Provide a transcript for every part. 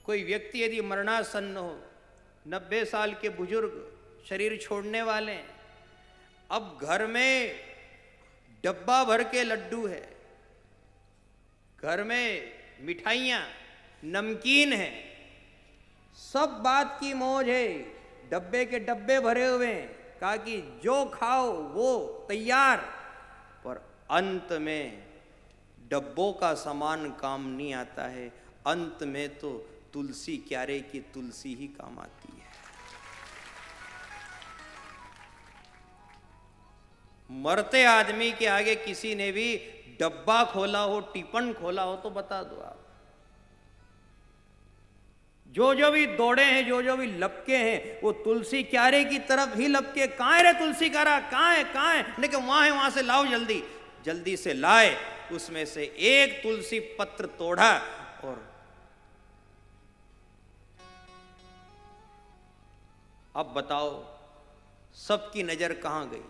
कोई व्यक्ति यदि मरणासन्न हो, 90 साल के बुजुर्ग शरीर छोड़ने वाले हैं, अब घर में डब्बा भर के लड्डू है, घर में मिठाइयाँ नमकीन है, सब बात की मौज है, डब्बे के डब्बे भरे हुए हैं, कहा कि जो खाओ वो तैयार। पर अंत में डब्बों का सामान काम नहीं आता है, अंत में तो तुलसी क्यारे की तुलसी ही काम आती है। मरते आदमी के आगे किसी ने भी डब्बा खोला हो, टिफिन खोला हो तो बता दो आप। जो जो भी दौड़े हैं, जो जो भी लपके हैं, वो तुलसी क्यारे की तरफ ही लपके। कहां है रे तुलसी क्यारा, कहां है? लेकिन वहां है, वहां से लाओ, जल्दी जल्दी से लाए। उसमें से एक तुलसी पत्र तोड़ा और अब बताओ सबकी नजर कहां गई?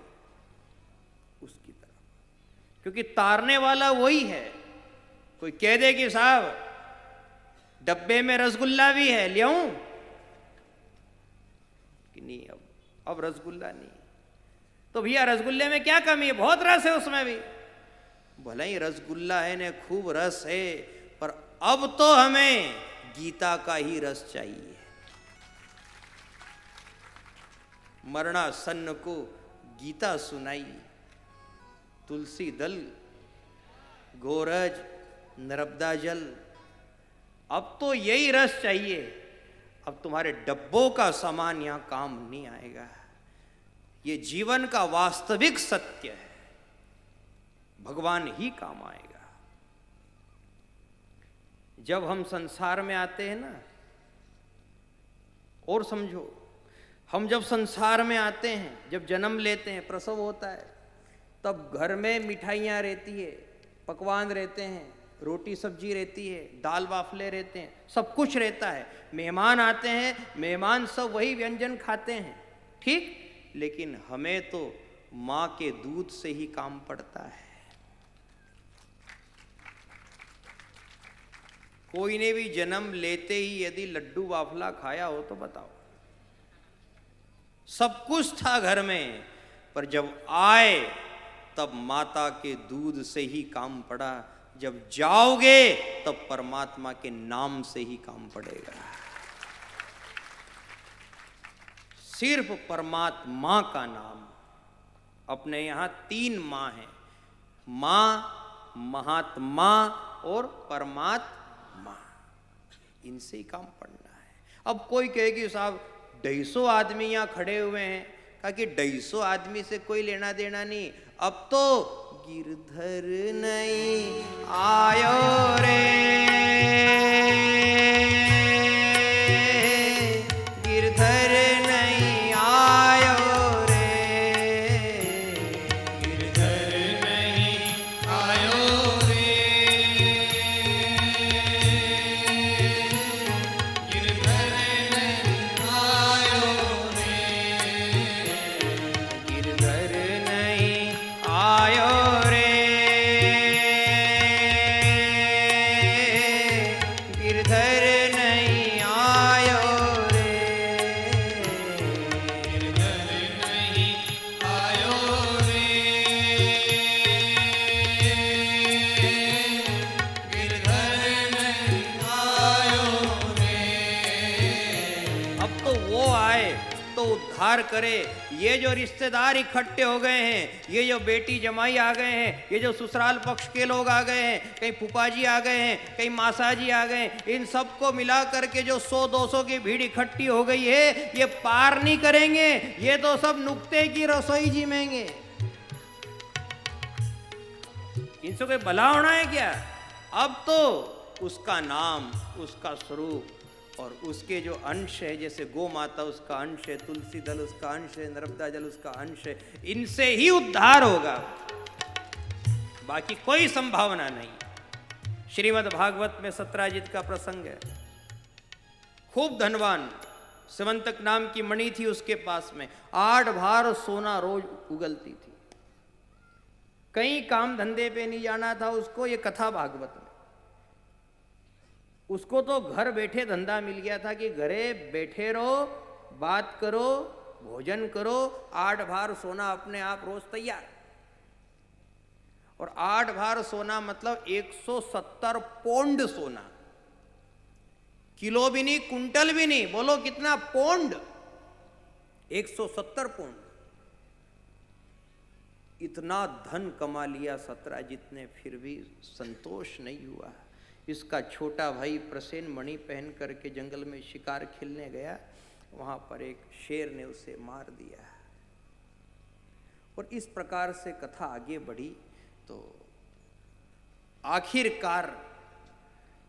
उसकी तरफ, क्योंकि तारने वाला वही है। कोई कह दे कि साहब डब्बे में रसगुल्ला भी है, ले आऊं कि नहीं, अब रसगुल्ला नहीं, तो भैया रसगुल्ले में क्या कमी है? बहुत रस है उसमें भी। भला ही रसगुल्ला है ने, खूब रस है, पर अब तो हमें गीता का ही रस चाहिए। मरणासन्न को गीता सुनाई, तुलसी दल, गोरज, नर्मदा जल, अब तो यही रस चाहिए। अब तुम्हारे डब्बों का सामान यहां काम नहीं आएगा। ये जीवन का वास्तविक सत्य है, भगवान ही काम आएगा। जब हम संसार में आते हैं ना, और समझो, हम जब संसार में आते हैं, जब जन्म लेते हैं, प्रसव होता है, तब घर में मिठाइयाँ रहती है, पकवान रहते हैं, रोटी सब्जी रहती है, दाल बाफले रहते हैं, सब कुछ रहता है। मेहमान आते हैं, मेहमान सब वही व्यंजन खाते हैं, ठीक, लेकिन हमें तो माँ के दूध से ही काम पड़ता है। कोई ने भी जन्म लेते ही यदि लड्डू बाफला खाया हो तो बताओ, सब कुछ था घर में, पर जब आए तब माता के दूध से ही काम पड़ा। जब जाओगे तब परमात्मा के नाम से ही काम पड़ेगा। सिर्फ परमात्मा का नाम। अपने यहां 3 माँ हैं, माँ, महात्मा और परमात्मा, इनसे ही काम पड़ना है। अब कोई कहे कि साहब 250 आदमी यहां खड़े हुए हैं, कहा कि 250 आदमी से कोई लेना देना नहीं, अब तो गिरधर नहीं आयो रे, गिरधर नहीं आयो रे, गिरधर नहीं आयो रे, गिरधर नहीं आयो रे, गिरधर नहीं आयो रे, गिरधर नहीं आयो रे, गिरधर नहीं आयो रे, गिरधर नहीं आयो रे। अब तो वो आए तो उद्धार करे। ये जो रिश्तेदार इकट्ठे हो गए हैं, ये जो बेटी जमाई आ गए हैं, ये जो ससुराल पक्ष के लोग आ गए हैं, कहीं फूफाजी आ गए हैं, कहीं मासाजी आ गए हैं, इन सबको मिला करके जो 100-200 की भीड़ इकट्ठी हो गई है, ये पार नहीं करेंगे, ये तो सब नुक्ते की रसोई जिमेंगे। इनसे कोई भला होना है क्या? अब तो उसका नाम, उसका स्वरूप और उसके जो अंश है, जैसे गौ माता उसका अंश है, तुलसी दल उसका अंश है, नर्मदा जल उसका अंश है, इनसे ही उद्धार होगा, बाकी कोई संभावना नहीं। श्रीमद् भागवत में सत्राजित का प्रसंग है। खूब धनवान स्यवंतक नाम की मणि थी उसके पास में, 8 भार सोना रोज उगलती थी। कहीं काम धंधे पे नहीं जाना था उसको, ये कथा भागवत में। उसको तो घर बैठे धंधा मिल गया था कि घरे बैठे रहो, बात करो, भोजन करो, 8 भार सोना अपने आप रोज तैयार। और 8 भार सोना मतलब 170 पौंड सोना, किलो भी नहीं, कुंटल भी नहीं, बोलो कितना पौंड, 170 पौंड। इतना धन कमा लिया सत्राजित ने, फिर भी संतोष नहीं हुआ। इसका छोटा भाई प्रसेन मणि पहन करके जंगल में शिकार खेलने गया, वहां पर एक शेर ने उसे मार दिया। और इस प्रकार से कथा आगे बढ़ी तो आखिरकार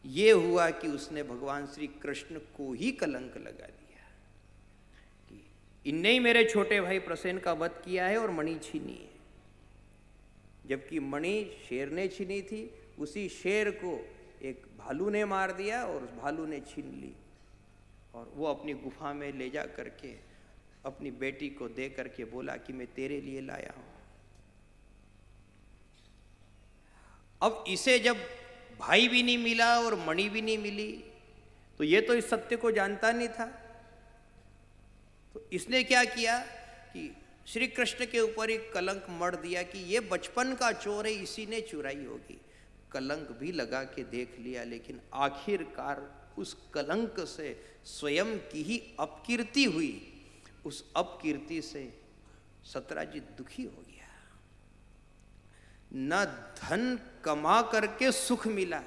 ये हुआ कि उसने भगवान श्री कृष्ण को ही कलंक लगा दिया कि इनने ही मेरे छोटे भाई प्रसेन का वध किया है और मणि छीनी है। जबकि मणि शेर ने छीनी थी, उसी शेर को एक भालू ने मार दिया और उस भालू ने छीन ली और वो अपनी गुफा में ले जा करके अपनी बेटी को दे करके बोला कि मैं तेरे लिए लाया हूं। अब इसे जब भाई भी नहीं मिला और मणि भी नहीं मिली तो ये तो इस सत्य को जानता नहीं था। तो इसने क्या किया कि श्री कृष्ण के ऊपर एक कलंक मढ़ दिया कि ये बचपन का चोर है, इसी ने चुराई होगी। कलंक भी लगा के देख लिया, लेकिन आखिरकार उस कलंक से स्वयं की ही अपकीर्ति हुई। उस अपकीर्ति से सत्राजित दुखी हो गया। न धन कमा करके सुख मिला,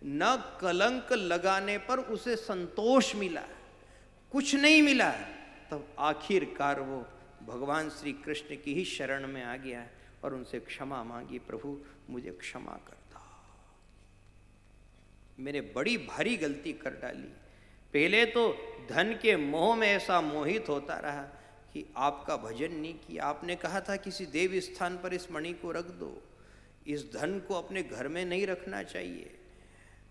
न कलंक लगाने पर उसे संतोष मिला, कुछ नहीं मिला। तब आखिरकार वो भगवान श्री कृष्ण की ही शरण में आ गया और उनसे क्षमा मांगी, प्रभु मुझे क्षमा कर दो, मैंने बड़ी भारी गलती कर डाली। पहले तो धन के मोह में ऐसा मोहित होता रहा कि आपका भजन नहीं किया। आपने कहा था किसी देव स्थान पर इस मणि को रख दो। इस धन को अपने घर में नहीं रखना चाहिए।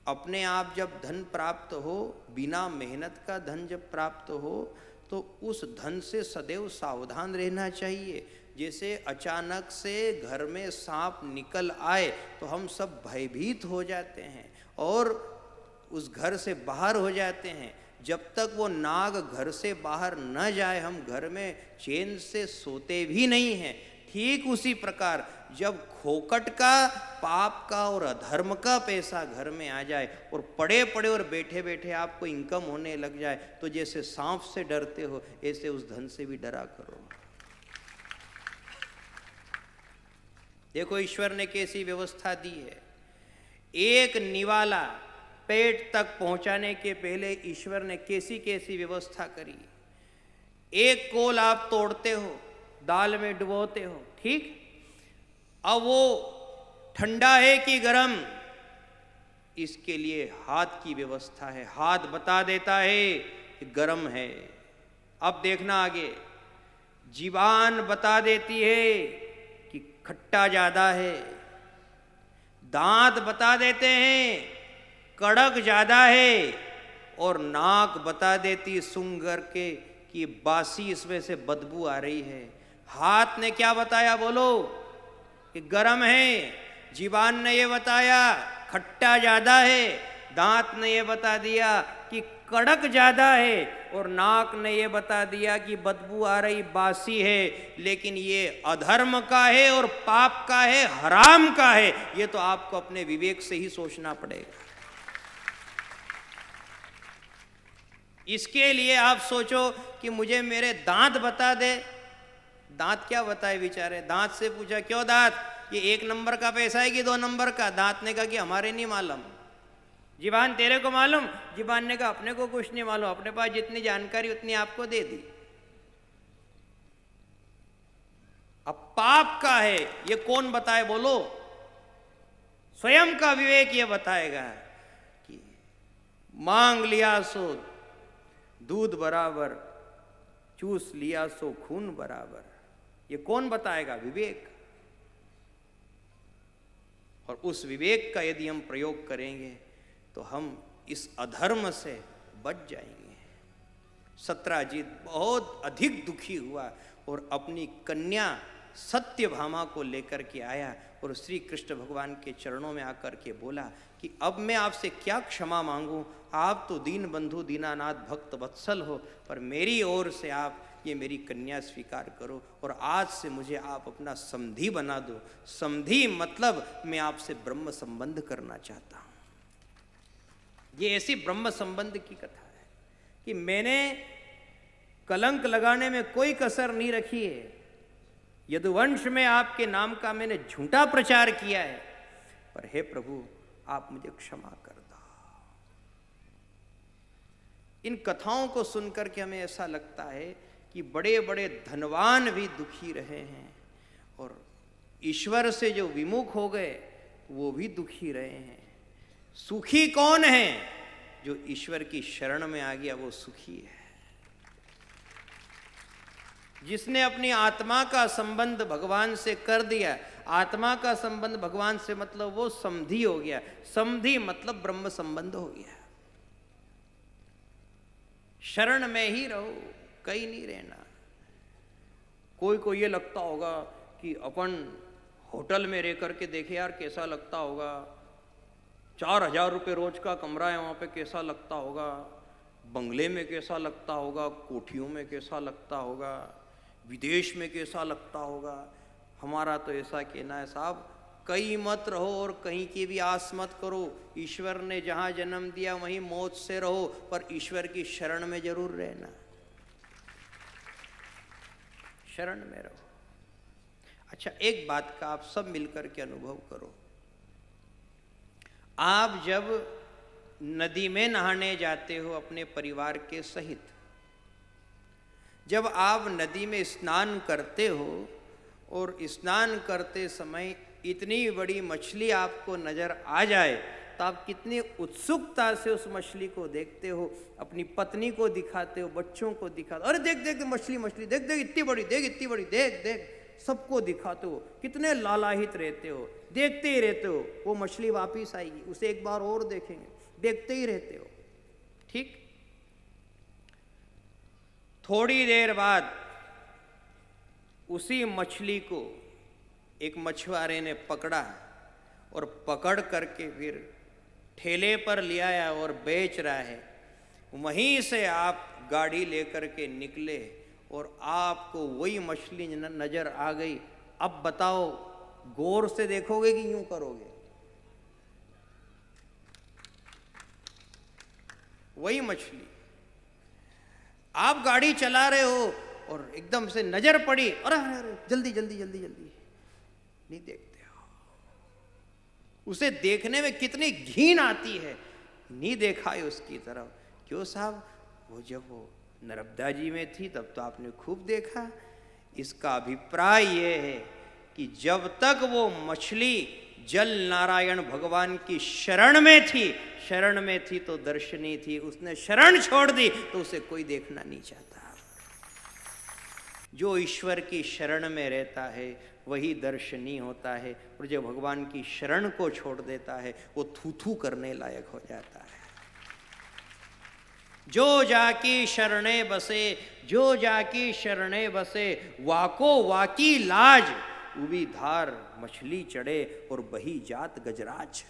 अपने आप जब धन प्राप्त हो, बिना मेहनत का धन जब प्राप्त हो, तो उस धन से सदैव सावधान रहना चाहिए। जैसे अचानक से घर में सांप निकल आए तो हम सब भयभीत हो जाते हैं और उस घर से बाहर हो जाते हैं। जब तक वो नाग घर से बाहर न जाए हम घर में चैन से सोते भी नहीं हैं। ठीक उसी प्रकार जब खोकट का, पाप का और अधर्म का पैसा घर में आ जाए और पड़े पड़े और बैठे बैठे आपको इनकम होने लग जाए, तो जैसे सांप से डरते हो ऐसे उस धन से भी डरा करो। देखो ईश्वर ने कैसी व्यवस्था दी है। एक निवाला पेट तक पहुंचाने के पहले ईश्वर ने कैसी कैसी व्यवस्था करी। एक कोल आप तोड़ते हो, दाल में डुबोते हो, ठीक, अब वो ठंडा है कि गरम, इसके लिए हाथ की व्यवस्था है। हाथ बता देता है कि गरम है। अब देखना आगे, जीवान बता देती है कि खट्टा ज्यादा है। दांत बता देते हैं कड़क ज्यादा है। और नाक बता देती सूंघ करके कि बासी, इसमें से बदबू आ रही है। हाथ ने क्या बताया बोलो कि गरम है। जीवान ने ये बताया खट्टा ज्यादा है। दांत ने ये बता दिया कि कड़क ज्यादा है। और नाक ने ये बता दिया कि बदबू आ रही, बासी है। लेकिन ये अधर्म का है और पाप का है, हराम का है। ये तो आपको अपने विवेक से ही सोचना पड़ेगा। इसके लिए आप सोचो कि मुझे मेरे दांत बता दे। दांत क्या बताए बेचारे। दांत से पूछा क्यों दांत, ये 1 नंबर का पैसा है कि 2 नंबर का। दांत ने कहा कि हमारे नहीं मालूम। जीवान तेरे को मालूम। जीवान ने कहा अपने को कुछ नहीं मालूम, अपने पास जितनी जानकारी उतनी आपको दे दी। अब पाप का है ये कौन बताए बोलो। स्वयं का विवेक ये बताएगा कि मांग लिया सो दूध बराबर, चूस लिया सो खून बराबर। ये कौन बताएगा, विवेक। और उस विवेक का यदि हम प्रयोग करेंगे तो हम इस अधर्म से बच जाएंगे। सत्राजित बहुत अधिक दुखी हुआ और अपनी कन्या सत्यभामा को लेकर के आया और श्री कृष्ण भगवान के चरणों में आकर के बोला कि अब मैं आपसे क्या क्षमा मांगूं, आप तो दीन बंधु दीनानाथ भक्त वत्सल हो, पर मेरी ओर से आप ये मेरी कन्या स्वीकार करो और आज से मुझे आप अपना समधी बना दो। समधी मतलब मैं आपसे ब्रह्म संबंध करना चाहता हूं। ये ऐसी ब्रह्म संबंध की कथा है कि मैंने कलंक लगाने में कोई कसर नहीं रखी है। यदुवंश में आपके नाम का मैंने झूठा प्रचार किया है, पर हे प्रभु आप मुझे क्षमा कर दो। इन कथाओं को सुनकर के हमें ऐसा लगता है कि बड़े बड़े धनवान भी दुखी रहे हैं और ईश्वर से जो विमुख हो गए वो भी दुखी रहे हैं। सुखी कौन है? जो ईश्वर की शरण में आ गया वो सुखी है। जिसने अपनी आत्मा का संबंध भगवान से कर दिया। आत्मा का संबंध भगवान से मतलब वो समधी हो गया। समधी मतलब ब्रह्म संबंध हो गया। शरण में ही रहो, कहीं नहीं रहना। कोई को ये लगता होगा कि अपन होटल में रह करके देखे यार कैसा लगता होगा, 4,000 रुपये रोज का कमरा है, वहाँ पे कैसा लगता होगा, बंगले में कैसा लगता होगा, कोठियों में कैसा लगता होगा, विदेश में कैसा लगता होगा। हमारा तो ऐसा कहना है साहब, कहीं मत रहो और कहीं की भी आस मत करो। ईश्वर ने जहाँ जन्म दिया वहीं मौत से रहो, पर ईश्वर की शरण में जरूर रहना। शरण में रहो। अच्छा, एक बात का आप सब मिलकर के अनुभव करो। आप जब नदी में नहाने जाते हो अपने परिवार के सहित, जब आप नदी में स्नान करते हो और स्नान करते समय इतनी बड़ी मछली आपको नजर आ जाए तो आप कितनी उत्सुकता से उस मछली को देखते हो, अपनी पत्नी को दिखाते हो, बच्चों को दिखाते हो, अरे देख देख मछली मछली, देख देख इतनी बड़ी, देख इतनी बड़ी, देख देख, सबको दिखाते हो। कितने लालायित रहते हो, देखते ही रहते हो। वो मछली वापिस आएगी, उसे एक बार और देखेंगे, देखते ही रहते हो। ठीक, थोड़ी देर बाद उसी मछली को एक मछुआरे ने पकड़ा और पकड़ करके फिर ठेले पर ले आया और बेच रहा है। वहीं से आप गाड़ी लेकर के निकले और आपको वही मछली नजर आ गई। अब बताओ, गौर से देखोगे कि यूं करोगे? वही मछली आप गाड़ी चला रहे हो और एकदम से नजर पड़ी, अरे अरे जल्दी जल्दी जल्दी जल्दी, नहीं देखते हो। उसे देखने में कितनी घिन आती है, नहीं देखा है उसकी तरफ। क्यों साहब? वो जब वो नर्मदा जी में थी तब तो आपने खूब देखा। इसका अभिप्राय ये है कि जब तक वो मछली जल नारायण भगवान की शरण में थी तो दर्शनी थी। उसने शरण छोड़ दी तो उसे कोई देखना नहीं चाहता। जो ईश्वर की शरण में रहता है वही दर्शनीय होता है, और जो भगवान की शरण को छोड़ देता है वो थू थू करने लायक हो जाता है। जो जाकी शरणे बसे, जो जाकी शरणे बसे, वाको वाकी लाज, उबी धार मछली चढ़े और बही जात गजराज।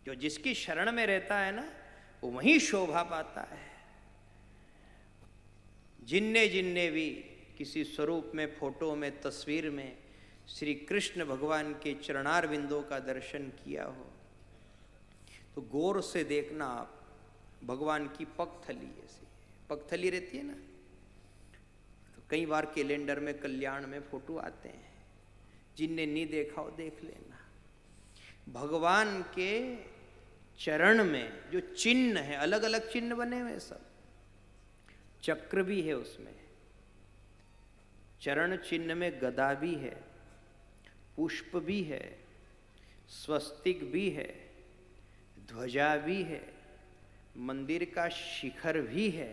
जो जिसकी शरण में रहता है ना वो वहीं शोभा पाता है। जिनने जिनने भी किसी स्वरूप में, फोटो में, तस्वीर में श्री कृष्ण भगवान के चरणार बिंदों का दर्शन किया हो तो गौर से देखना आप, भगवान की पगथली ऐसी पगथली रहती है ना, तो कई बार कैलेंडर में, कल्याण में फोटो आते हैं। जिनने नहीं देखा हो देख लेना। भगवान के चरण में जो चिन्ह है, अलग अलग चिन्ह बने हुए, सब चक्र भी है उसमें, चरण चिन्ह में गदा भी है, पुष्प भी है, स्वस्तिक भी है, ध्वजा भी है, मंदिर का शिखर भी है।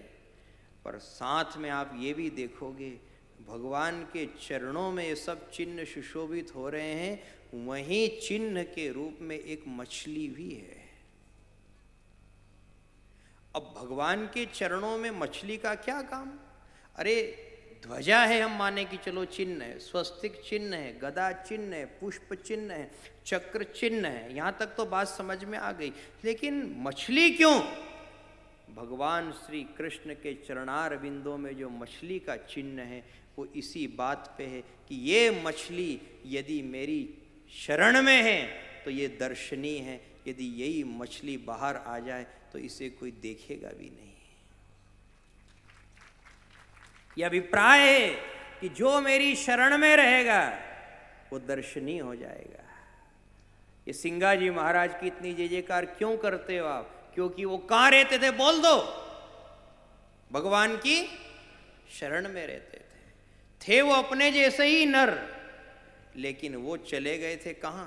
पर साथ में आप ये भी देखोगे भगवान के चरणों में ये सब चिन्ह सुशोभित हो रहे हैं, वहीं चिन्ह के रूप में एक मछली भी है। अब भगवान के चरणों में मछली का क्या काम? अरे ध्वजा है, हम माने कि चलो चिन्ह है, स्वस्तिक चिन्ह है, गदा चिन्ह है, पुष्प चिन्ह है, चक्र चिन्ह है, यहाँ तक तो बात समझ में आ गई। लेकिन मछली क्यों? भगवान श्री कृष्ण के चरणार बिंदों में जो मछली का चिन्ह है वो इसी बात पे है कि ये मछली यदि मेरी शरण में है तो ये दर्शनीय है, यदि यही मछली बाहर आ जाए तो इसे कोई देखेगा भी नहीं। यह अभिप्राय है कि जो मेरी शरण में रहेगा वो दर्शनीय हो जाएगा। ये सिंगा जी महाराज की इतनी जय जयकार क्यों करते हो आप? क्योंकि वो कहां रहते थे? बोल दो। भगवान की शरण में रहते थे वो अपने जैसे ही नर, लेकिन वो चले गए थे कहां?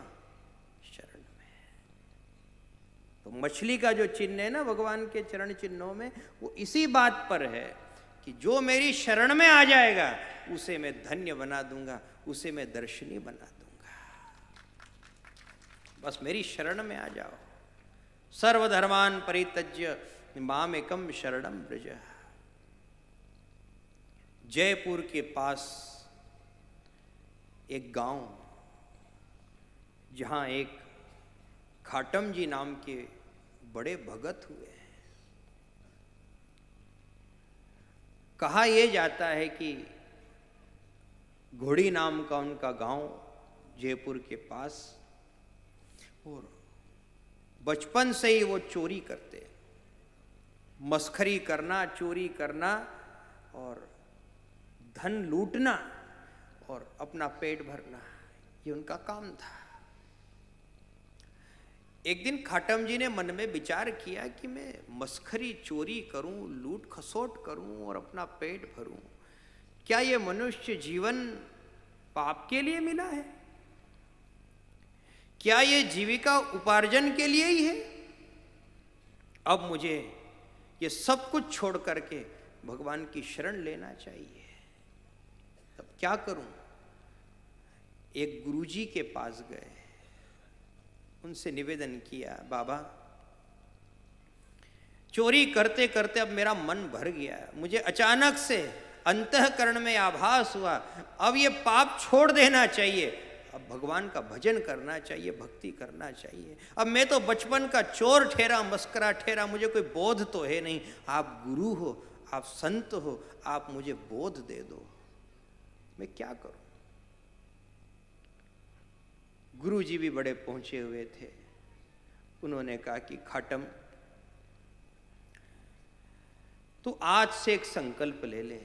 शरण में। तो मछली का जो चिन्ह है ना भगवान के चरण चिन्हों में, वो इसी बात पर है कि जो मेरी शरण में आ जाएगा उसे मैं धन्य बना दूंगा, उसे मैं दर्शनीय बना दूंगा। बस मेरी शरण में आ जाओ। सर्वधर्मान परित्यज्य मामेकम शरणम व्रज। जयपुर के पास एक गांव, जहां एक खाटम जी नाम के बड़े भगत हुए। कहा यह जाता है कि घोड़ी नाम का उनका गांव जयपुर के पास, और बचपन से ही वो चोरी करते, मस्खरी करना, चोरी करना और धन लूटना और अपना पेट भरना, ये उनका काम था। एक दिन खाटम जी ने मन में विचार किया कि मैं मस्खरी, चोरी करूं, लूट खसोट करूं और अपना पेट भरूं, क्या ये मनुष्य जीवन पाप के लिए मिला है? क्या ये जीविका उपार्जन के लिए ही है? अब मुझे ये सब कुछ छोड़ करके भगवान की शरण लेना चाहिए। तब क्या करूं? एक गुरुजी के पास गए, उनसे निवेदन किया, बाबा चोरी करते करते अब मेरा मन भर गया, मुझे अचानक से अंतःकरण में आभास हुआ, अब ये पाप छोड़ देना चाहिए, अब भगवान का भजन करना चाहिए, भक्ति करना चाहिए। अब मैं तो बचपन का चोर ठहरा, मस्करा ठहरा, मुझे कोई बोध तो है नहीं। आप गुरु हो, आप संत हो, आप मुझे बोध दे दो, मैं क्या करूं? गुरु जी भी बड़े पहुंचे हुए थे। उन्होंने कहा कि खाटम, तू आज से एक संकल्प ले ले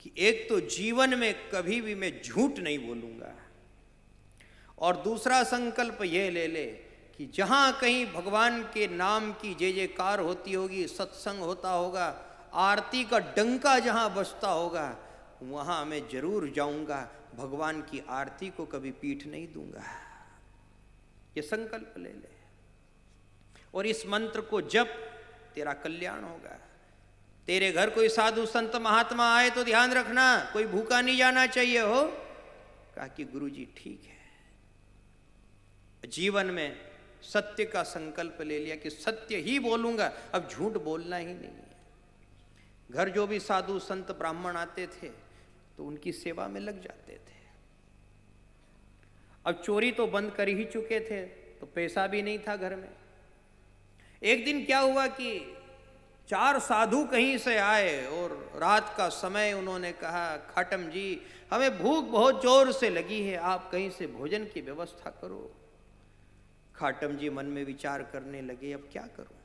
कि एक तो जीवन में कभी भी मैं झूठ नहीं बोलूंगा, और दूसरा संकल्प यह ले ले कि जहां कहीं भगवान के नाम की जय जयकार होती होगी, सत्संग होता होगा, आरती का डंका जहां बजता होगा, वहां मैं जरूर जाऊंगा, भगवान की आरती को कभी पीठ नहीं दूंगा। ये संकल्प ले ले और इस मंत्र को जप, तेरा कल्याण होगा। तेरे घर कोई साधु संत महात्मा आए तो ध्यान रखना, कोई भूखा नहीं जाना चाहिए हो। कहा कि गुरुजी ठीक है। जीवन में सत्य का संकल्प ले लिया कि सत्य ही बोलूंगा, अब झूठ बोलना ही नहीं है। घर जो भी साधु संत ब्राह्मण आते थे तो उनकी सेवा में लग जाते थे। अब चोरी तो बंद कर ही चुके थे, तो पैसा भी नहीं था घर में। एक दिन क्या हुआ कि 4 साधु कहीं से आए और रात का समय उन्होंने कहा, खाटम जी हमें भूख बहुत जोर से लगी है, आप कहीं से भोजन की व्यवस्था करो। खाटम जी मन में विचार करने लगे, अब क्या करूं?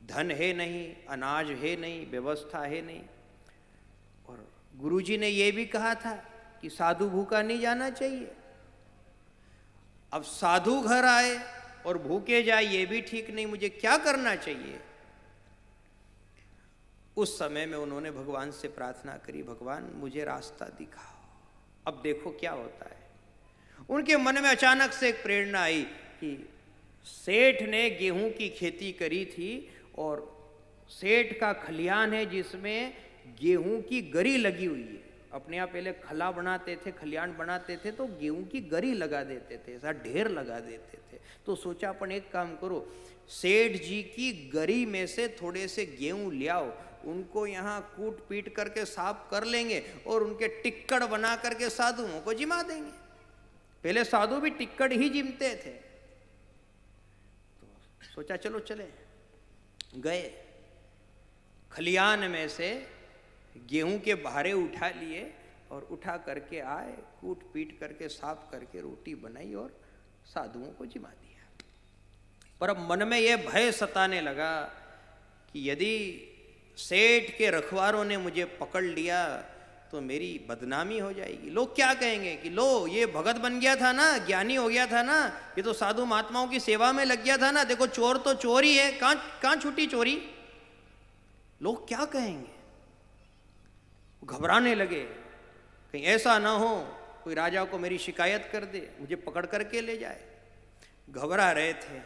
धन है नहीं, अनाज है नहीं, व्यवस्था है नहीं, और गुरुजी ने यह भी कहा था कि साधु भूखा नहीं जाना चाहिए। अब साधु घर आए और भूखे जाए, ये भी ठीक नहीं, मुझे क्या करना चाहिए? उस समय में उन्होंने भगवान से प्रार्थना करी, भगवान मुझे रास्ता दिखाओ। अब देखो क्या होता है। उनके मन में अचानक से एक प्रेरणा आई कि सेठ ने गेहूं की खेती करी थी और सेठ का खलियान है जिसमें गेहूं की गरी लगी हुई है। अपने यहाँ पहले खला बनाते थे, खलियान बनाते थे तो गेहूं की गरी लगा देते थे, ऐसा ढेर लगा देते थे। तो सोचा अपन एक काम करो, सेठ जी की गरी में से थोड़े से गेहूं ले आओ उनको यहाँ कूट पीट करके साफ कर लेंगे और उनके टिक्कड़ बना करके साधुओं को जिमा देंगे। पहले साधु भी टिक्कड़ ही जिमते थे। तो सोचा चलो चले, गए, खलियान में से गेहूं के भारे उठा लिए और उठा करके आए, कूट पीट करके साफ करके रोटी बनाई और साधुओं को जिमा दिया। पर अब मन में यह भय सताने लगा कि यदि सेठ के रखवारों ने मुझे पकड़ लिया तो मेरी बदनामी हो जाएगी। लोग क्या कहेंगे कि लो ये भगत बन गया था ना, ज्ञानी हो गया था ना, ये तो साधु महात्माओं की सेवा में लग गया था ना, देखो चोर तो चोर ही है, कहां छूटी चोरी। लोग क्या कहेंगे, घबराने लगे, कहीं ऐसा ना हो कोई राजा को मेरी शिकायत कर दे, मुझे पकड़ करके ले जाए। घबरा रहे थे।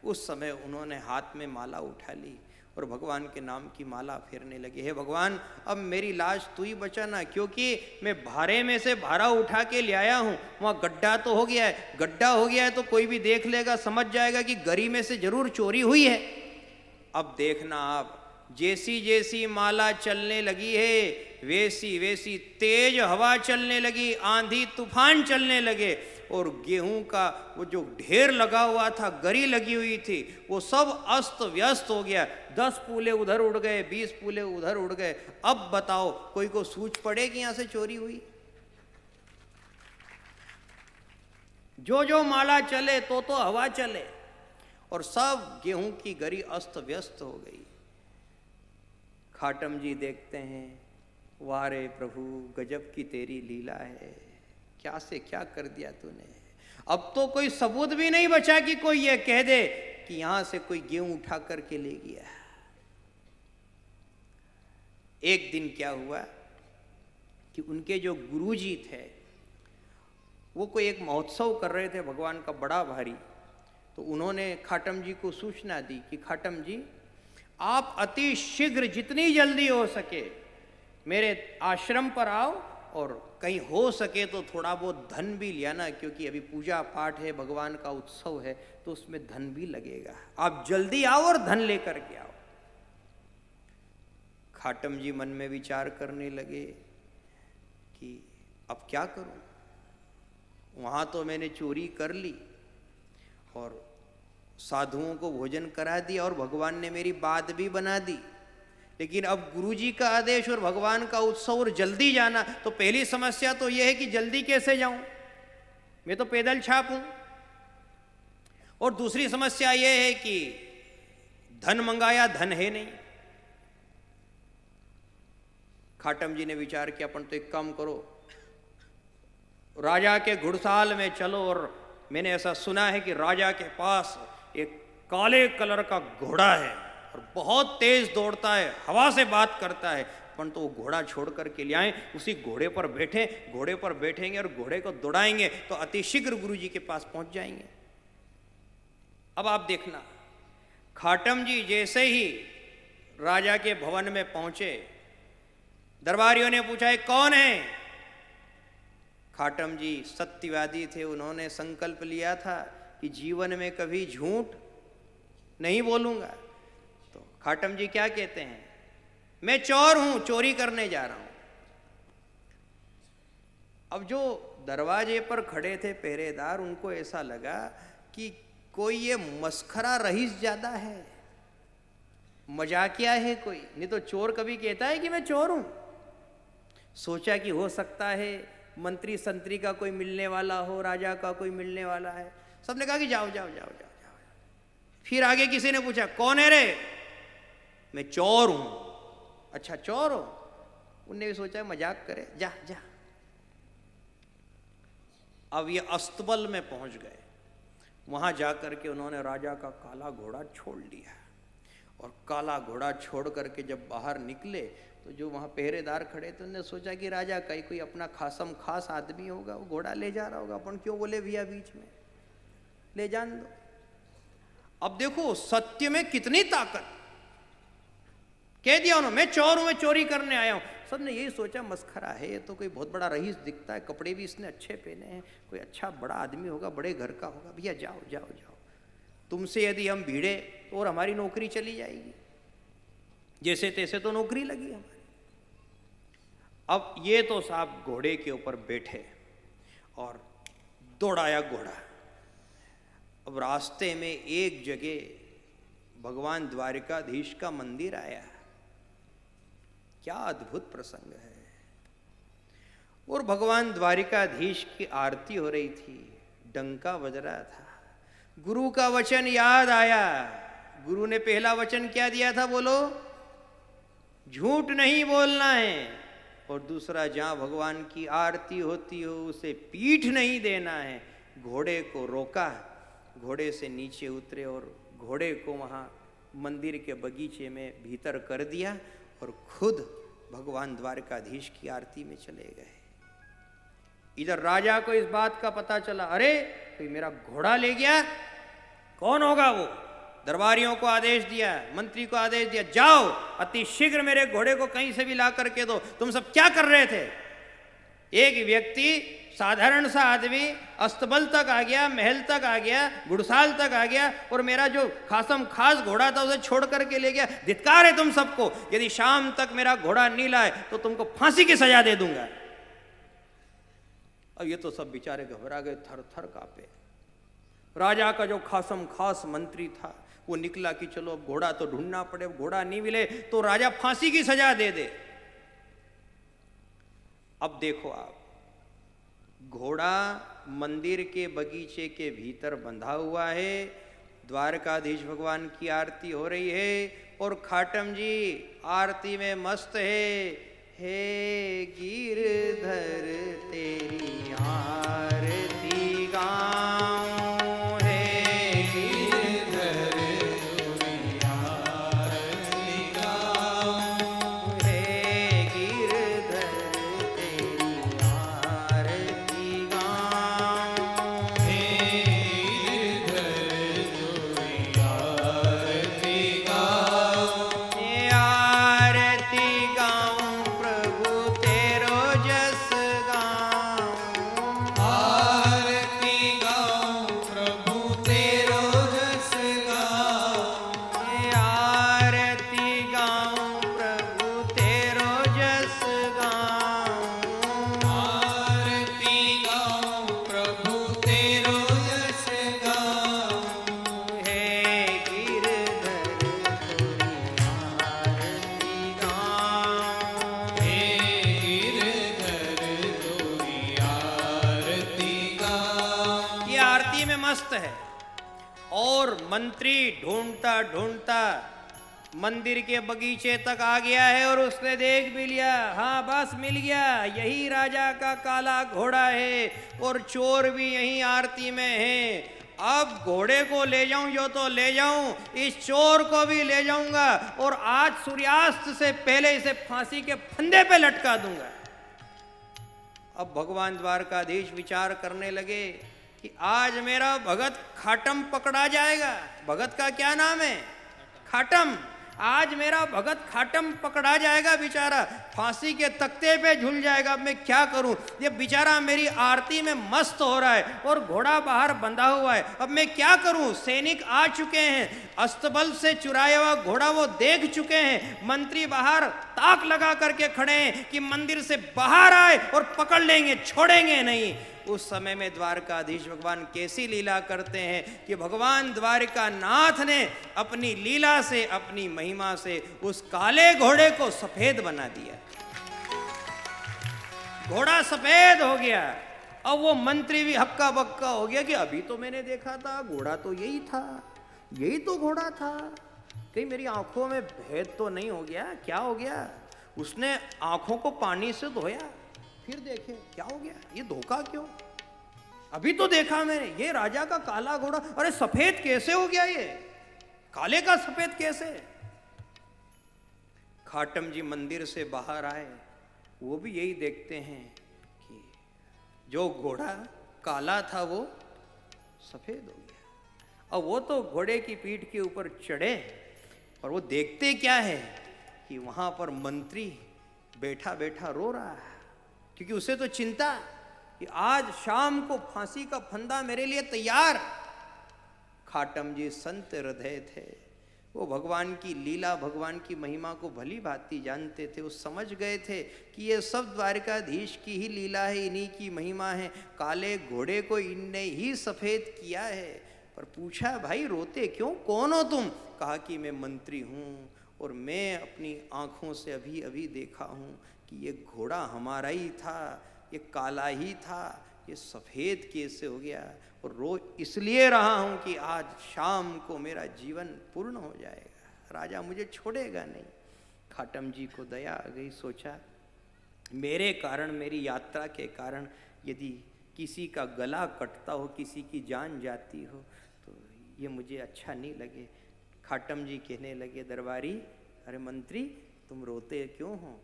उस समय उन्होंने हाथ में माला उठा ली और भगवान के नाम की माला फेरने लगे। हे भगवान, अब मेरी लाश तू ही बचाना, क्योंकि मैं भारे में से भारा उठा के ले आया हूं, वहां गड्ढा तो हो गया है, गड्ढा हो गया है तो कोई भी देख लेगा, समझ जाएगा कि गरी में से जरूर चोरी हुई है। अब देखना आप, जैसी जैसी माला चलने लगी है वैसी वैसी तेज हवा चलने लगी, आंधी तूफान चलने लगे और गेहूं का वो जो ढेर लगा हुआ था, गरी लगी हुई थी, वो सब अस्त व्यस्त हो गया। 10 पूले उधर उड़ गए, 20 पूले उधर उड़ गए। अब बताओ कोई को सूझ पड़े कि यहां से चोरी हुई? जो जो माला चले तो हवा चले और सब गेहूं की गरी अस्त व्यस्त हो गई। खाटम जी देखते हैं, वारे प्रभु गजब की तेरी लीला है, क्या से क्या कर दिया तूने। अब तो कोई सबूत भी नहीं बचा कि कोई ये कह दे कि यहां से कोई गेहूं उठा करके ले गया। एक दिन क्या हुआ कि उनके जो गुरुजी थे वो कोई एक महोत्सव कर रहे थे भगवान का बड़ा भारी। तो उन्होंने खाटम जी को सूचना दी कि खाटम जी, आप अति शीघ्र जितनी जल्दी हो सके मेरे आश्रम पर आओ और कहीं हो सके तो थोड़ा बहुत धन भी लियाना, क्योंकि अभी पूजा पाठ है, भगवान का उत्सव है, तो उसमें धन भी लगेगा। आप जल्दी आओ और धन लेकर के आओ। खाटम जी मन में विचार करने लगे कि अब क्या करूं, वहां तो मैंने चोरी कर ली और साधुओं को भोजन करा दिया और भगवान ने मेरी बात भी बना दी, लेकिन अब गुरुजी का आदेश और भगवान का उत्सव और जल्दी जाना, तो पहली समस्या तो यह है कि जल्दी कैसे जाऊं, मैं तो पैदल छाप हूं। और दूसरी समस्या यह है कि धन मंगाया, धन है नहीं। खाटम जी ने विचार किया, अपन तो एक काम करो, राजा के घुड़साल में चलो, और मैंने ऐसा सुना है कि राजा के पास एक काले कलर का घोड़ा है और बहुत तेज दौड़ता है, हवा से बात करता है, अपन तो वो घोड़ा छोड़ करके ले आए, उसी घोड़े पर बैठे, घोड़े पर बैठेंगे और घोड़े को दौड़ाएंगे तो अतिशीघ्र गुरुजी के पास पहुंच जाएंगे। अब आप देखना, खाटम जी जैसे ही राजा के भवन में पहुंचे, दरबारियों ने पूछा कौन है? खाटम जी सत्यवादी थे, उन्होंने संकल्प लिया था कि जीवन में कभी झूठ नहीं बोलूंगा। तो खाटम जी क्या कहते हैं, मैं चोर हूं, चोरी करने जा रहा हूं। अब जो दरवाजे पर खड़े थे पहरेदार, उनको ऐसा लगा कि कोई ये मस्खरा रईस ज्यादा है, मजाकिया है कोई, नहीं तो चोर कभी कहता है कि मैं चोर हूं। सोचा कि हो सकता है मंत्री संतरी का कोई मिलने वाला हो, राजा का कोई मिलने वाला है। सबने कहा कि जाओ जाओ जाओ जाओ जाओ। फिर आगे किसी ने पूछा कौन है रे? मैं चोर हूं। अच्छा चोर हो? उनने भी सोचा मजाक करे, जा जा। अब ये अस्तबल में पहुंच गए, वहां जाकर के उन्होंने राजा का काला घोड़ा छोड़ लिया और काला घोड़ा छोड़ करके जब बाहर निकले तो जो वहां पहरेदार खड़े थे उन्होंने सोचा कि राजा का कोई अपना खासम खास आदमी होगा, वो घोड़ा ले जा रहा होगा, अपन क्यों बोले भैया बीच में, ले जान दो। अब देखो सत्य में कितनी ताकत, कह दिया उन्होंने मैं चोर हूं, मैं चोरी करने आया हूं। सबने यही सोचा मस्खरा है, ये तो कोई बहुत बड़ा रईस दिखता है, कपड़े भी इसने अच्छे पहने हैं, कोई अच्छा बड़ा आदमी होगा, बड़े घर का होगा। भैया जाओ जाओ जाओ, तुमसे यदि हम भिड़े तो और हमारी नौकरी चली जाएगी। जैसे तैसे तो नौकरी लगी हमारी। अब ये तो साहब घोड़े के ऊपर बैठे और दौड़ाया घोड़ा। अब रास्ते में एक जगह भगवान द्वारिकाधीश का मंदिर आया। क्या अद्भुत प्रसंग है। और भगवान द्वारिकाधीश की आरती हो रही थी, डंका बज रहा था। गुरु का वचन याद आया। गुरु ने पहला वचन क्या दिया था बोलो? झूठ नहीं बोलना है। और दूसरा, जहां भगवान की आरती होती हो उसे पीठ नहीं देना है। घोड़े को रोका, घोड़े से नीचे उतरे और घोड़े को वहां मंदिर के बगीचे में भीतर कर दिया और खुद भगवान द्वारकाधीश की आरती में चले गए। इधर राजा को इस बात का पता चला, अरे कोई मेरा घोड़ा ले गया। कौन होगा वो? दरबारियों को आदेश दिया, मंत्री को आदेश दिया, जाओ अति शीघ्र मेरे घोड़े को कहीं से भी ला करके दो। तुम सब क्या कर रहे थे? एक व्यक्ति, साधारण सा आदमी अस्तबल तक आ गया, महल तक आ गया, घुड़साल तक आ गया और मेरा जो खासम खास घोड़ा था उसे छोड़ करके ले गया। धिक्कार है तुम सबको। यदि शाम तक मेरा घोड़ा नहीं लाए तो तुमको फांसी की सजा दे दूंगा। अब ये तो सब बेचारे घबरा गए, थर थर कांपे। राजा का जो खासम खास मंत्री था वो निकला कि चलो अब घोड़ा तो ढूंढना पड़े, घोड़ा नहीं मिले तो राजा फांसी की सजा दे दे। अब देखो आप, घोड़ा मंदिर के बगीचे के भीतर बंधा हुआ है, द्वारकाधीश भगवान की आरती हो रही है और खाटम जी आरती में मस्त है। हे गिरधर तेरी आरती गाऊं, हे गिरधर तेरी आरती गाऊं, हे गिरधर तेरी आरती गाऊं, हे गिरधर तेरी आरती गाऊं, ये आरती गाऊं प्रभु तेरो जस गाऊं, आरती गाऊं प्रभु तेरो जस गाऊं, ये आरती गाऊं प्रभु तेरो जस गाऊं, आरती गाऊं प्रभु तेरो जस गाऊं, हे गिरधर तेरी आरती गाऊं, हे गिरधर तेरी आरती गाऊं। ये आरती में मस्त है। और मंत्री ढूंढता ढूंढता मंदिर के बगीचे तक आ गया है और उसने देख भी लिया, हाँ बस मिल गया, यही राजा का काला घोड़ा है और चोर भी यही आरती में है। अब घोड़े को ले जाऊं जो तो ले जाऊं, इस चोर को भी ले जाऊंगा और आज सूर्यास्त से पहले इसे फांसी के फंदे पे लटका दूंगा। अब भगवान द्वारकाधीश विचार करने लगे कि आज मेरा भगत खाटम पकड़ा जाएगा। भगत का क्या नाम है? खाटम। आज मेरा भगत खाटम पकड़ा जाएगा, बेचारा फांसी के तख्ते पे झूल जाएगा। अब मैं क्या करूं? ये बेचारा मेरी आरती में मस्त हो रहा है और घोड़ा बाहर बंधा हुआ है। अब मैं क्या करूं? सैनिक आ चुके हैं, अस्तबल से चुराया हुआ घोड़ा वो देख चुके हैं। मंत्री बाहर ताक लगा करके खड़े हैं कि मंदिर से बाहर आए और पकड़ लेंगे, छोड़ेंगे नहीं। उस समय में द्वारकाधीश भगवान कैसी लीला करते हैं कि भगवान द्वारिका नाथ ने अपनी लीला से, अपनी महिमा से उस काले घोड़े को सफेद बना दिया। घोड़ा सफेद हो गया। अब वो मंत्री भी हक्का बक्का हो गया कि अभी तो मैंने देखा था घोड़ा तो यही था, यही तो घोड़ा था। कहीं मेरी आंखों में भेद तो नहीं हो गया? क्या हो गया? उसने आंखों को पानी से धोया, फिर देखे क्या हो गया, ये धोखा क्यों? अभी तो देखा मैंने, ये राजा का काला घोड़ा, अरे सफेद कैसे हो गया? ये काले का सफेद कैसे? खाटम जी मंदिर से बाहर आए, वो भी यही देखते हैं कि जो घोड़ा काला था वो सफेद हो गया। अब वो तो घोड़े की पीठ के ऊपर चढ़े और वो देखते क्या है कि वहां पर मंत्री बैठा बैठा रो रहा है, क्योंकि उसे तो चिंता कि आज शाम को फांसी का फंदा मेरे लिए तैयार। खाटम जी संत हृदय थे, वो भगवान की लीला, भगवान की महिमा को भली भांति जानते थे। वो समझ गए थे कि ये सब द्वारिकाधीश की ही लीला है, इन्हीं की महिमा है। काले घोड़े को इनने ही सफ़ेद किया है। पर पूछा, भाई रोते क्यों, कौन हो तुम? कहा कि मैं मंत्री हूँ और मैं अपनी आँखों से अभी अभी देखा हूँ कि ये घोड़ा हमारा ही था, ये काला ही था, ये सफ़ेद कैसे हो गया? और रो इसलिए रहा हूँ कि आज शाम को मेरा जीवन पूर्ण हो जाएगा, राजा मुझे छोड़ेगा नहीं। खाटम जी को दया आ गई, सोचा मेरे कारण, मेरी यात्रा के कारण यदि किसी का गला कटता हो, किसी की जान जाती हो तो ये मुझे अच्छा नहीं लगे। खाटम जी कहने लगे, दरबारी, अरे मंत्री तुम रोते क्यों हो,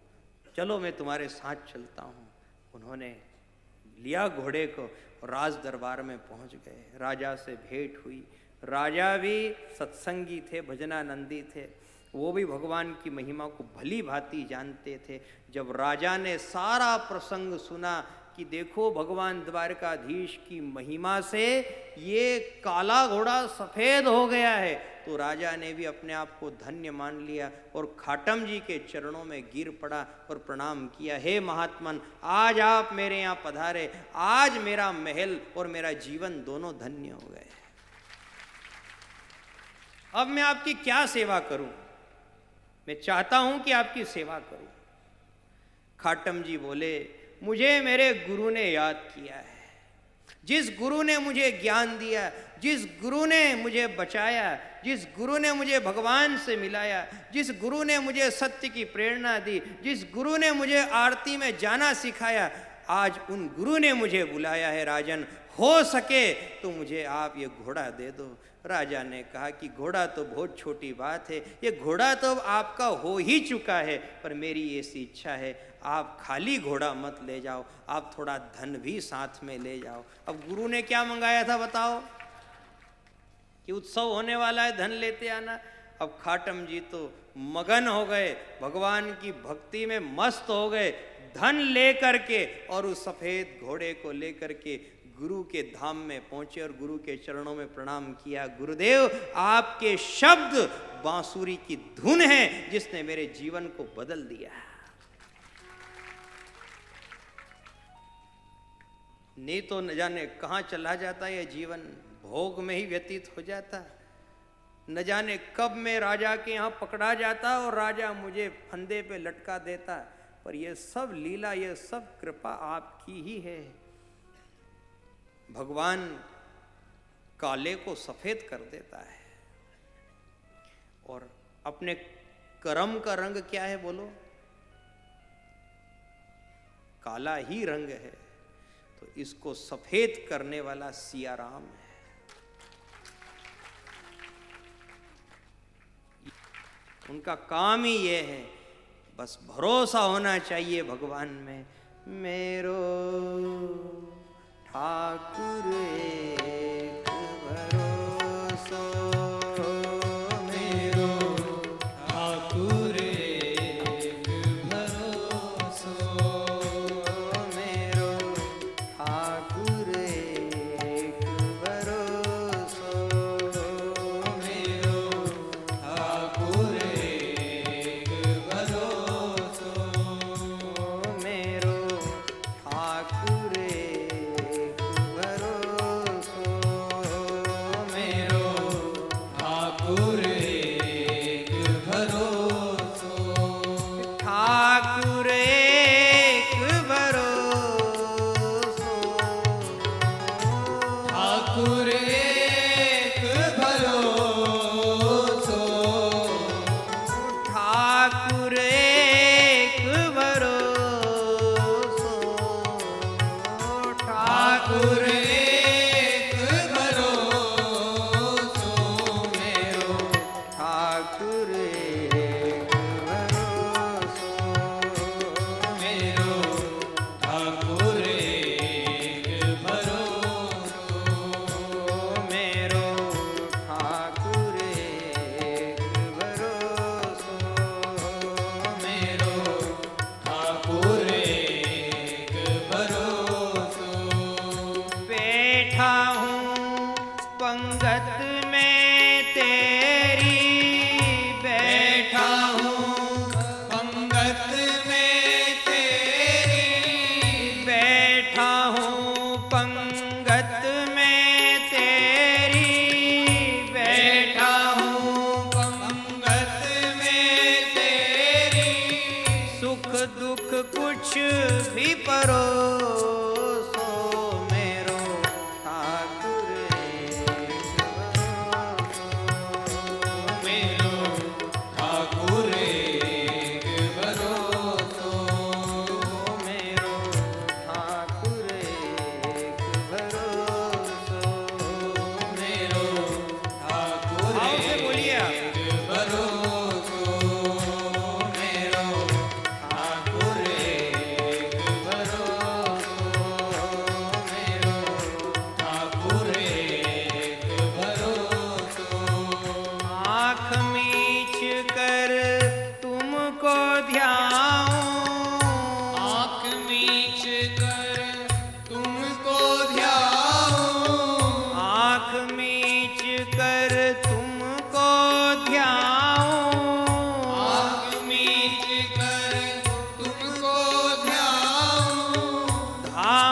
चलो मैं तुम्हारे साथ चलता हूँ। उन्होंने लिया घोड़े को और राज दरबार में पहुँच गए। राजा से भेंट हुई। राजा भी सत्संगी थे, भजनानंदी थे, वो भी भगवान की महिमा को भली भांति जानते थे। जब राजा ने सारा प्रसंग सुना कि देखो भगवान द्वारकाधीश की महिमा से ये काला घोड़ा सफ़ेद हो गया है, तो राजा ने भी अपने आप को धन्य मान लिया और खाटम जी के चरणों में गिर पड़ा और प्रणाम किया। हे महात्मन, आज आप मेरे यहाँ पधारे, आज मेरा महल और मेरा जीवन दोनों धन्य हो गए। अब मैं आपकी क्या सेवा करूं? मैं चाहता हूं कि आपकी सेवा करूं। खाटम जी बोले, मुझे मेरे गुरु ने याद किया है। जिस गुरु ने मुझे ज्ञान दिया, जिस गुरु ने मुझे बचाया, जिस गुरु ने मुझे भगवान से मिलाया, जिस गुरु ने मुझे सत्य की प्रेरणा दी, जिस गुरु ने मुझे आरती में जाना सिखाया, आज उन गुरु ने मुझे बुलाया है। राजन, हो सके तो मुझे आप ये घोड़ा दे दो। राजा ने कहा कि घोड़ा तो बहुत छोटी बात है, ये घोड़ा तो आपका हो ही चुका है, पर मेरी ऐसी इच्छा है आप खाली घोड़ा मत ले जाओ, आप थोड़ा धन भी साथ में ले जाओ। अब गुरु ने क्या मंगाया था बताओ? कि उत्सव होने वाला है, धन लेते आना। अब खाटम जी तो मगन हो गए, भगवान की भक्ति में मस्त हो गए, धन लेकर के और उस सफ़ेद घोड़े को लेकर के गुरु के धाम में पहुंचे और गुरु के चरणों में प्रणाम किया। गुरुदेव, आपके शब्द बांसुरी की धुन है जिसने मेरे जीवन को बदल दिया। नहीं तो न जाने कहाँ चला जाता यह जीवन, भोग में ही व्यतीत हो जाता। न जाने कब मैं राजा के यहाँ पकड़ा जाता और राजा मुझे फंदे पे लटका देता। पर यह सब लीला, यह सब कृपा आपकी ही है। भगवान काले को सफेद कर देता है। और अपने कर्म का रंग क्या है बोलो? काला ही रंग है, तो इसको सफेद करने वाला सिया राम है। उनका काम ही ये है, बस भरोसा होना चाहिए भगवान में। मेरो ठाकुर एक भरोसो, मेरो ठाकुर एक भरोसो, मेरो ठाकुर एक भरोसो, मेरो ठाकुर एक भरोसो, मेरो ठाकुर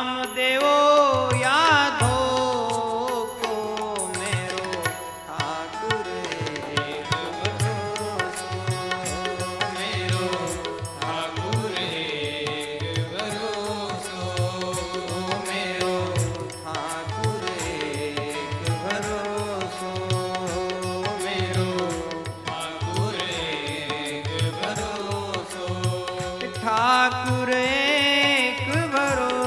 नाम देवो यादो को मेरो ठाकुर एक भरोसो, मेरो ठाकुर एक भरोसो, मेरो ठाकुर एक भरोसो, मेरो ठाकुर एक भरोसो, ठाकुर एक भरोसो,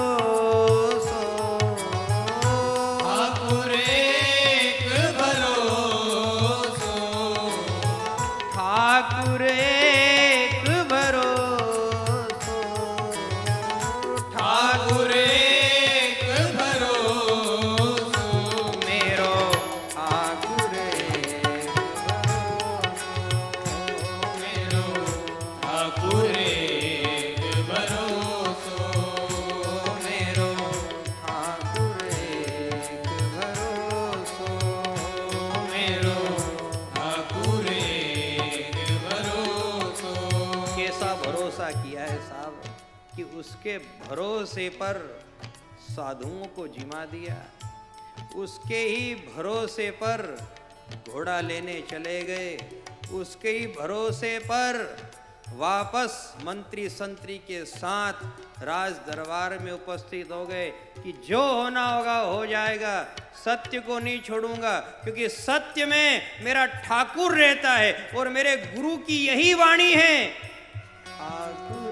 ठाकुर एक भरोसो, ठाकुर एक भरोसो, ठाकुर एक भरोसो, मेरो ठाकुर एक भरोसो, मेरो ठाकुर एक भरोसो, मेरो ठाकुर एक भरोसो, मेरो ठाकुर एक भरोसो। कैसा भरोसा किया है साहब कि उसके भरोसे पर साधुओं को जिमा दिया, उसके ही भरोसे पर घोड़ा लेने चले गए, उसके ही भरोसे पर वापस मंत्री संतरी के साथ राज दरबार में उपस्थित हो गए कि जो होना होगा हो जाएगा, सत्य को नहीं छोड़ूंगा क्योंकि सत्य में मेरा ठाकुर रहता है और मेरे गुरु की यही वाणी है, ठाकुर